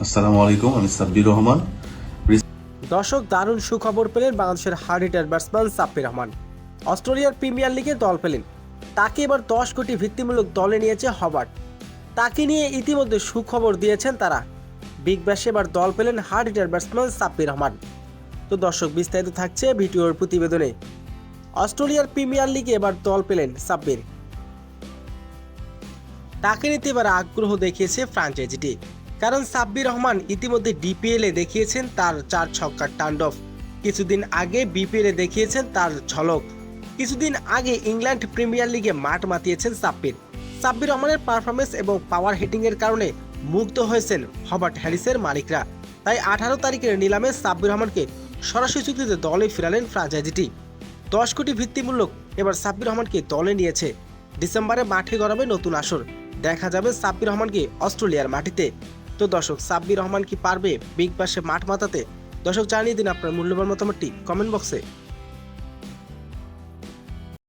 আসসালামু আলাইকুম, আমি সাব্বির রহমান। দর্শক, দারুণ সুখবর পেলেন বাংলাদেশের hard hitter batsman Sabbir Rahman. অস্ট্রেলিয়ার প্রিমিয়ার লিগে দল পেলেন। তাকে এবার 10 কোটি ভিত্তিমূলক দলে নিয়েছে হবার্ট। তাকে নিয়ে ইতিমধ্যে সুখবর দিয়েছেন তারা। বিগ ব্যাশে এবার দল পেলেন hard hitter batsman Sabbir Rahman. তো দর্শক, বিস্তারিত থাকছে ভিডিওর প্রতিবেদনে। অস্ট্রেলিয়ার প্রিমিয়ার লিগে এবার দল পেলেন সাব্বির। তাকে নিতে এবার আগ্রহ দেখিয়েছে ফ্র্যাঞ্চাইজিটি, কারণ সাব্বির রহমান ইতিমধ্যে ডিপিএল এ দেখিয়েছেন তার 4 ছক্কার তাণ্ডব। কিছুদিন আগে বিপিএল এ দেখিয়েছেন তার ঝলক। কিছুদিন আগে ইংল্যান্ড প্রিমিয়ার লিগে মাঠ মাতিয়েছেন সাব্বির রহমানের পারফরমেন্স এবং পাওয়ার হিটিং এর কারণে মুগ্ধ হয়েছেন হবার্ট হ্যারিসের মালিকরা। তাই 18 তারিখের নিলামে সাব্বির রহমানকে সরাসরি চুক্তিতে দলে ফিরালেন ফ্র্যাঞ্চাইজিটি। 10 কোটি ভিত্তিমূলক এবার সাব্বির রহমানকে দলে নিয়েছে। ডিসেম্বরে মাঠে গড়াবে নতুন আসর। দেখা যাবে সাব্বির রহমানকে অস্ট্রেলিয়ার মাটিতে। তো দর্শক, সাব্বির রহমান কি পারবে বিগ ব্যাশে মাঠ মাতাতে? দর্শক, জানিয়ে দিন আপনার মূল্যবান মতামতটি কমেন্ট বক্সে।